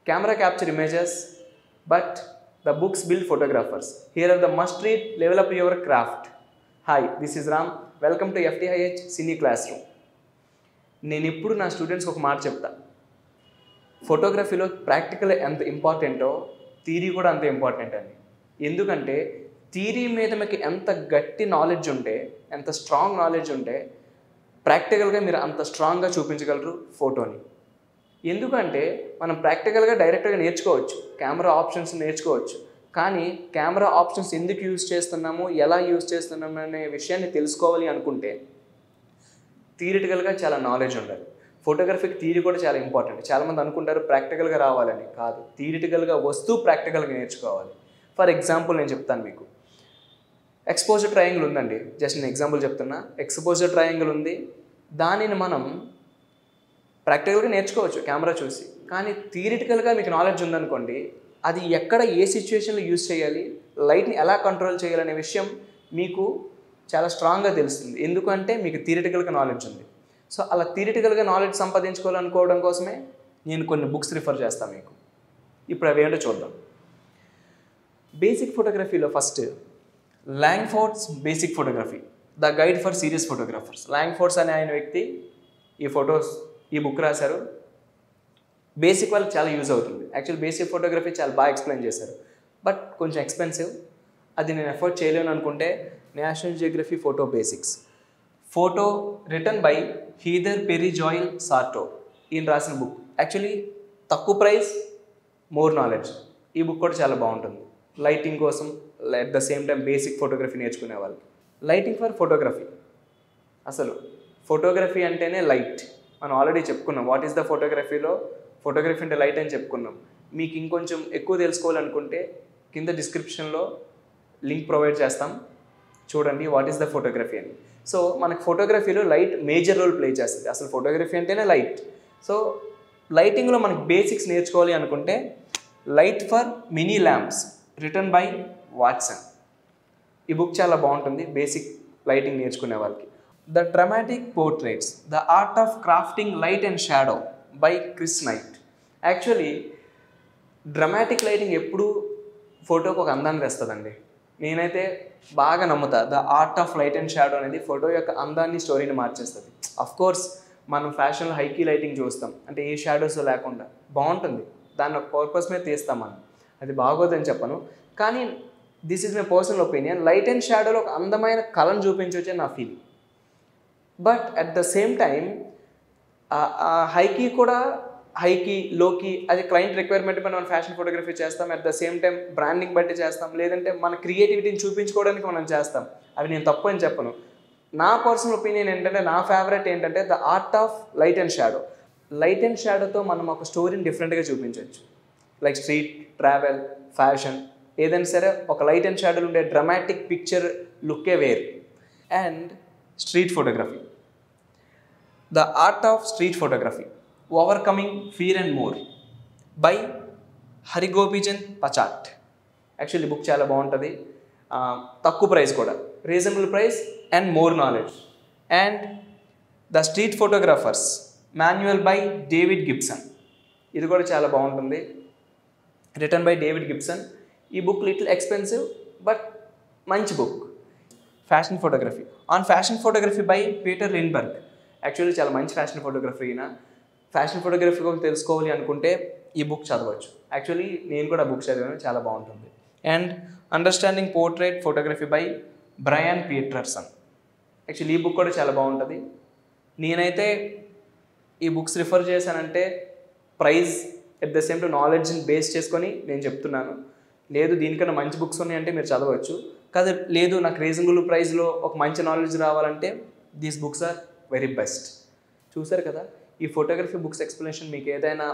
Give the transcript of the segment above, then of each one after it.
Camera capture images, but the books build photographers. Here are the must-read, level up your craft. Hi, this is Ram. Welcome to FTIH Cine Classroom. నేను ఇప్పుడు నా స్టూడెంట్స్కి ఒక మాట చెప్తా. ఫోటోగ్రఫీలో practical ఎంత ఇంపార్టెంటో థియరీ కూడా అంత ఇంపార్టెంట్ అని. ఎందుకంటే థియరీ మీద మీకు ఎంత గట్టి నాలెడ్జ్ ఉంటే, ఎంత స్ట్రాంగ్ నాలెడ్జ్ ఉంటే ప్రాక్టికల్గా మీరు అంత స్ట్రాంగ్గా చూపించగలరు ఫోటోని. ఎందుకంటే మనం ప్రాక్టికల్గా డైరెక్ట్గా నేర్చుకోవచ్చు, కెమెరా ఆప్షన్స్ నేర్చుకోవచ్చు. కానీ కెమెరా ఆప్షన్స్ ఎందుకు యూజ్ చేస్తున్నాము, ఎలా యూజ్ చేస్తున్నాము అనే విషయాన్ని తెలుసుకోవాలి అనుకుంటే థియరిటికల్గా చాలా నాలెడ్జ్ ఉండాలి. ఫోటోగ్రఫీకి థియరీ కూడా చాలా ఇంపార్టెంట్. చాలామంది అనుకుంటారు ప్రాక్టికల్గా రావాలని. కాదు, థియరిటికల్గా వస్తూ ప్రాక్టికల్గా నేర్చుకోవాలి. ఫర్ ఎగ్జాంపుల్ నేను చెప్తాను మీకు. ఎక్స్పోజర్ ట్రయాంగిల్ ఉందండి, జస్ట్ నేను ఎగ్జాంపుల్ చెప్తున్నా. ఎక్స్పోజర్ ట్రయాంగిల్ ఉంది, దానిని మనం ప్రాక్టికల్గా నేర్చుకోవచ్చు కెమెరా చూసి. కానీ థియరిటికల్గా మీకు నాలెడ్జ్ ఉందనుకోండి, అది ఎక్కడ ఏ సిచ్యువేషన్లో యూజ్ చేయాలి, లైట్ని ఎలా కంట్రోల్ చేయాలనే విషయం మీకు చాలా స్ట్రాంగ్గా తెలుస్తుంది. ఎందుకంటే మీకు థియరిటికల్గా నాలెడ్జ్ ఉంది. సో అలా థియరిటికల్గా నాలెడ్జ్ సంపాదించుకోవాలనుకోవడం కోసమే నేను కొన్ని బుక్స్ రిఫర్ చేస్తాను మీకు. ఇప్పుడు అవి ఏంటో చూద్దాం. బేసిక్ ఫోటోగ్రఫీలో first Langford's basic photography, the guide for serious photographers. Langford's అనే ఆయన వ్యక్తి ఈ బుక్ రాశారు. బేసిక్ వాళ్ళకి చాలా యూజ్ అవుతుంది. యాక్చువల్ బేసిక్ ఫోటోగ్రఫీ చాలా బాగా ఎక్స్ప్లెయిన్ చేశారు, బట్ కొంచెం ఎక్స్పెన్సివ్. అది నేను ఎఫోర్డ్ చేయలేను అనుకుంటే National Geography photo basics, photo written by Heather Perry Joel Sartore, ఈయన రాసిన బుక్. యాక్చువల్లీ తక్కువ ప్రైస్, మోర్ నాలెడ్జ్. ఈ బుక్ కూడా చాలా బాగుంటుంది లైటింగ్ కోసం, at the same time basic photography నేర్చుకునే వాళ్ళకి. Lighting for photography. అసలు ఫోటోగ్రఫీ అంటేనే లైట్. మనం ఆల్రెడీ చెప్పుకున్నాం వాట్ ఈస్ ద ఫోటోగ్రఫీలో. ఫోటోగ్రఫీ అంటే లైట్ అని చెప్పుకున్నాం. మీకు ఇంకొంచెం ఎక్కువ తెలుసుకోవాలనుకుంటే కింద డిస్క్రిప్షన్లో లింక్ ప్రొవైడ్ చేస్తాం, చూడండి వాట్ ఈస్ ద ఫోటోగ్రఫీ అని. సో మనకు ఫోటోగ్రఫీలో లైట్ మేజర్ రోల్ ప్లే చేస్తుంది. అసలు ఫోటోగ్రఫీ అంటేనే లైట్. సో లైటింగ్లో మనకి బేసిక్స్ నేర్చుకోవాలి అనుకుంటే light for mini lamps written by Watson, ఈ బుక్ చాలా బాగుంటుంది బేసిక్ లైటింగ్ నేర్చుకునే వాళ్ళకి. The dramatic portraits, the art of crafting light and shadow by Chris night. Actually dramatic lighting ఎప్పుడు ఫోటోకి ఒక అందాన్ని తెస్తుందండి. నేనైతే బాగా నమ్ముతా the art of light and shadow అనేది ఫోటో యొక్క అందాన్ని, స్టోరీని మార్చేస్తుంది. అఫ్కోర్స్ మనం ఫ్యాషన్లో హైకీ లైటింగ్ చూస్తాం, అంటే ఏ షాడోస్ లేకుండా బాగుంటుంది, దాన్ని ఒక పర్పస్ మీద తీస్తాం మనం. అది బాగోదని చెప్పను, కానీ this is my personal opinion. Light and షాడోలో ఒక అందమైన కళను చూపించవచ్చని నా feeling. But at the same time high key కూడా, హైకీ లోకి అది క్లయింట్ రిక్వైర్మెంట్ పైన మనం ఫ్యాషన్ ఫోటోగ్రఫీ చేస్తాం. At the same time branding బట్టి చేస్తాం, లేదంటే మన క్రియేటివిటీని చూపించుకోవడానికి మనం చేస్తాం. అవి నేను తప్పు అని చెప్పను. నా పర్సనల్ ఒపీనియన్ ఏంటంటే, నా ఫేవరెట్ ఏంటంటే the art of light and shadow. Light and షాడోతో మనం ఒక స్టోరీని డిఫరెంట్గా చూపించవచ్చు. లైక్ స్ట్రీట్, ట్రావెల్, ఫ్యాషన్, ఏదైనా సరే ఒక లైట్ అండ్ షాడోలో ఉండే డ్రమాటిక్ పిక్చర్ లుక్కే వేరు. And street photography, the art of street photography, overcoming fear and more by హరిగోపీచంద్ పచాట్. యాక్చువల్లీ బుక్ చాలా బాగుంటుంది, తక్కువ ప్రైస్ కూడా, reasonable price and more knowledge. And the street photographer's manual by David Gibson, ఇది కూడా చాలా బాగుంటుంది, రిటర్న్ బై డేవిడ్ గిబ్సన్. ఈ బుక్ లిటిల్ ఎక్స్పెన్సివ్ బట్ మంచి book. Fashion photography, on fashion photography by Peter Lindbergh. Actually చాలా మంచి fashion photography అయినా. Fashion photography కూడా తెలుసుకోవాలి అనుకుంటే ఈ బుక్ చదవచ్చు. యాక్చువల్లీ నేను కూడా బుక్ చదివాను, చాలా బాగుంటుంది. And understanding portrait photography by Bryan Peterson. Actually ఈ బుక్ కూడా చాలా బాగుంటుంది. నేనైతే ఈ బుక్స్ రిఫర్ చేశానంటే prize at the same to నాలెడ్జ్ని బేస్ చేసుకొని నేను చెప్తున్నాను. లేదు దీనికన్నా మంచి బుక్స్ ఉన్నాయంటే మీరు చదవచ్చు. కాదు లేదు నాకు రీజనబుల్ ప్రైస్లో ఒక మంచి నాలెడ్జ్ రావాలంటే these books are very best. చూసారు కదా, ఈ ఫోటోగ్రఫీ బుక్స్ ఎక్స్ప్లెనేషన్ మీకు ఏదైనా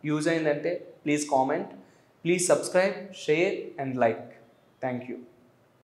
యూజ్ అయిందంటే please comment, please subscribe, share and like. Thank you.